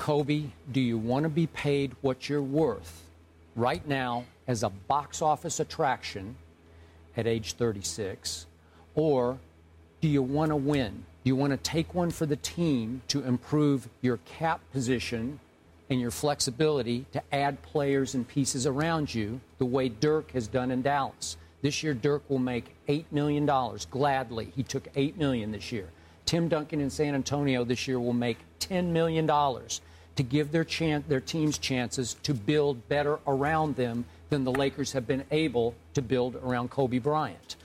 Kobe, do you want to be paid what you're worth right now as a box office attraction at age 36, or do you want to win? Do you want to take one for the team to improve your cap position and your flexibility to add players and pieces around you the way Dirk has done in Dallas? This year, Dirk will make $8 million, gladly. He took $8 million this year. Tim Duncan in San Antonio this year will make $10 million to give their teams chances to build better around them than the Lakers have been able to build around Kobe Bryant.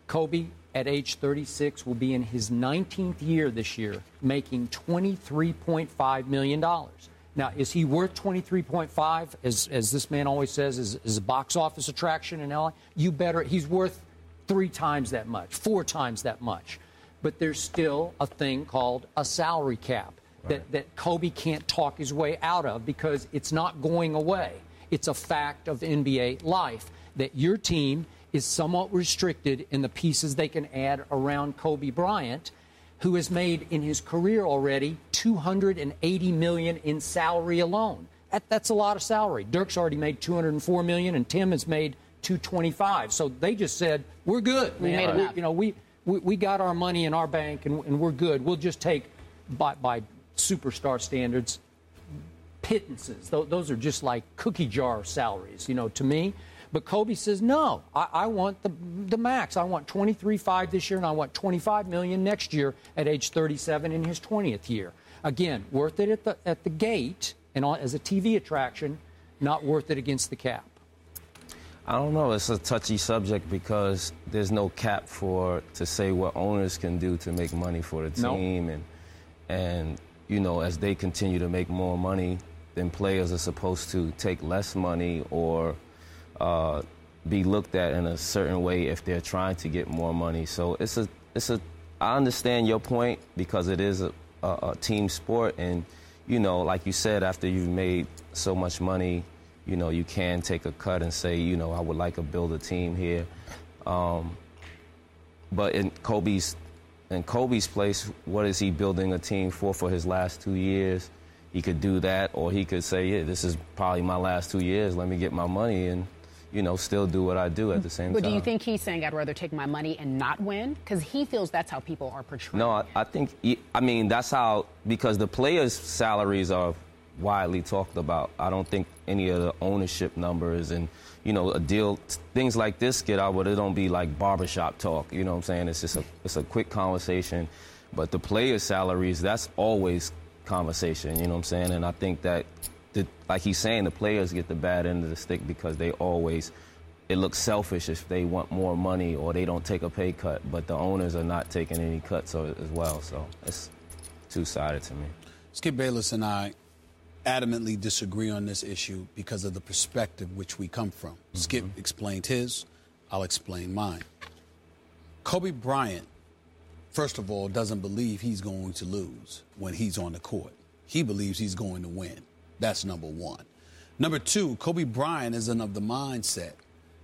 Kobe, at age 36, will be in his 19th year this year, making $23.5 million. Now, is he worth 23.5, as this man always says, is a box office attraction in LA? You better. He's worth 3 times that much, 4 times that much. But there's still a thing called a salary cap that Kobe can't talk his way out of because it's not going away. It's a fact of NBA life that your team is somewhat restricted in the pieces they can add around Kobe Bryant, who has made in his career already $280 million in salary alone. That's a lot of salary. Dirk's already made $204 million, and Tim has made $225. So they just said, we're good, man. We got our money in our bank, and we're good. We'll just take, by superstar standards, pittances. Those are just like cookie jar salaries, to me. But Kobe says, no, I want the max. I want $23.5 this year, and I want $25 million next year at age 37 in his 20th year. Again, worth it at the gate and as a TV attraction, not worth it against the cap. I don't know. It's a touchy subject because there's no cap to say what owners can do to make money for the team. Nope. And as they continue to make more money, then players are supposed to take less money or be looked at in a certain way if they're trying to get more money. So I understand your point because it is a team sport, and like you said, after you've made so much money, you can take a cut and say, I would like to build a team here. But in Kobe's place, what is he building a team for his last 2 years? He could do that, or he could say, yeah, this is probably my last 2 years. Let me get my money and, still do what I do at the same time. But do you think he's saying I'd rather take my money and not win? Because he feels that's how people are portrayed. No, I think, that's how, because the players' salaries are widely talked about. I don't think any of the ownership numbers and, a deal, things like this get out, but it don't be like barbershop talk. You know what I'm saying? It's just it's a quick conversation. But the players' salaries, that's always conversation, you know what I'm saying? And I think that, like he's saying, the players get the bad end of the stick because it looks selfish if they want more money or they don't take a pay cut, but the owners are not taking any cuts as well. So it's two-sided to me. Skip Bayless and I adamantly disagree on this issue because of the perspective which we come from. Mm-hmm. Skip explained his, I'll explain mine. Kobe Bryant, first of all, doesn't believe he's going to lose when he's on the court. He believes he's going to win. That's number one. Number two, Kobe Bryant isn't of the mindset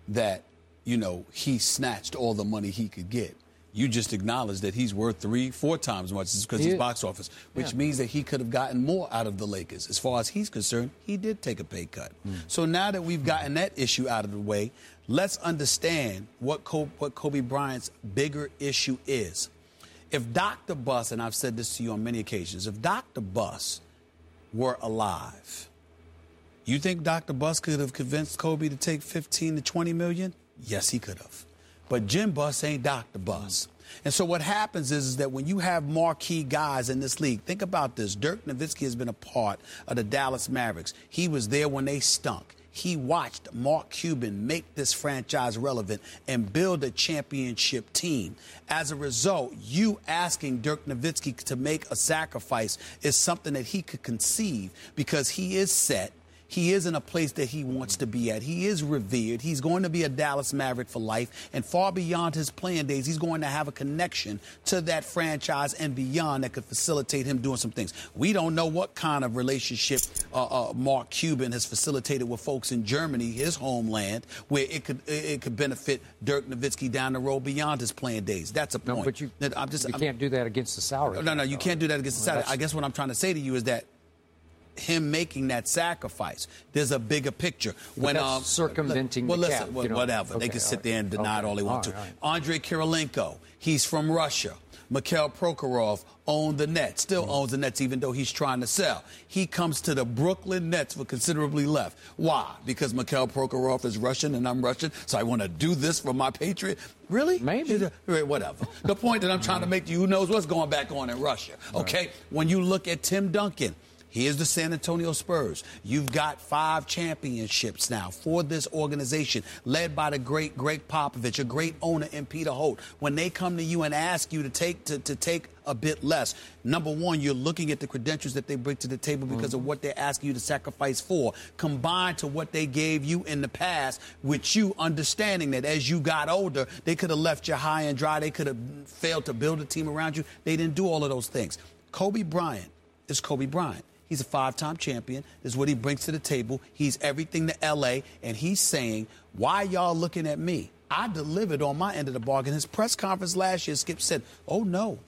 that, he snatched all the money he could get. You just acknowledged that he's worth 3-4 times as much because he's box office, which means that he could have gotten more out of the Lakers. As far as he's concerned, he did take a pay cut. So now that we've gotten that issue out of the way, let's understand what Kobe Bryant's bigger issue is. If Dr. Buss, and I've said this to you on many occasions, if Dr. Buss were alive, you think Dr. Buss could have convinced Kobe to take 15 to 20 million? Yes, he could have. But Jim Buss ain't Dr. Buss. And so what happens is that when you have marquee guys in this league, think about this. Dirk Nowitzki has been a part of the Dallas Mavericks. He was there when they stunk. He watched Mark Cuban make this franchise relevant and build a championship team. As a result, you asking Dirk Nowitzki to make a sacrifice is something that he could conceive because he is set. He is in a place that he wants to be at. He is revered. He's going to be a Dallas Maverick for life. And far beyond his playing days, he's going to have a connection to that franchise and beyond that could facilitate him doing some things. We don't know what kind of relationship Mark Cuban has facilitated with folks in Germany, his homeland, where it could benefit Dirk Nowitzki down the road beyond his playing days. That's a point. No, but you can't do that against the salary. No, you can't do that against the salary. I guess what I'm trying to say to you is that him making that sacrifice. There's a bigger picture. When circumventing well, the listen, cap, whatever. Okay, they can sit there and deny it all they want to. Right. Andrei Kirilenko, he's from Russia. Mikhail Prokhorov owned the Nets, still owns the Nets even though he's trying to sell. He comes to the Brooklyn Nets for considerably less. Why? Because Mikhail Prokhorov is Russian and I'm Russian, so I want to do this for my Patriot? Really? Maybe. Whatever. The point that I'm trying to make to you, who knows what's going back on in Russia, okay? Right. When you look at Tim Duncan, here's the San Antonio Spurs. You've got 5 championships now for this organization, led by the great Greg Popovich, a great owner in Peter Holt. When they come to you and ask you to take a bit less, number one, you're looking at the credentials that they bring to the table because of what they're asking you to sacrifice for, combined to what they gave you in the past, with you understanding that as you got older, they could have left you high and dry. They could have failed to build a team around you. They didn't do all of those things. Kobe Bryant is Kobe Bryant. He's a 5-time champion. This is what he brings to the table. He's everything to L.A., and he's saying, why y'all looking at me? I delivered on my end of the bargain. His press conference last year, Skip said, oh, no,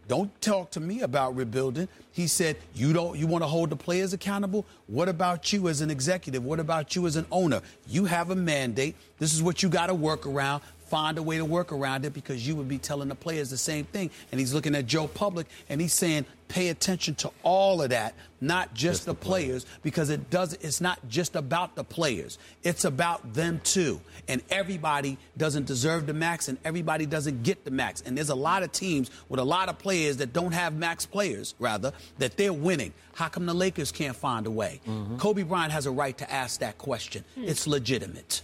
don't talk to me about rebuilding. He said, you want to hold the players accountable? What about you as an executive? What about you as an owner? You have a mandate. This is what you got to work around. Find a way to work around it, because you would be telling the players the same thing. And he's looking at Joe Public and he's saying, pay attention to all of that, not just the players, because it's not just about the players. It's about them too. And everybody doesn't deserve the max, and everybody doesn't get the max. And there's a lot of teams with a lot of players that don't have max players, rather, that they're winning. How come the Lakers can't find a way? Kobe Bryant has a right to ask that question. It's legitimate.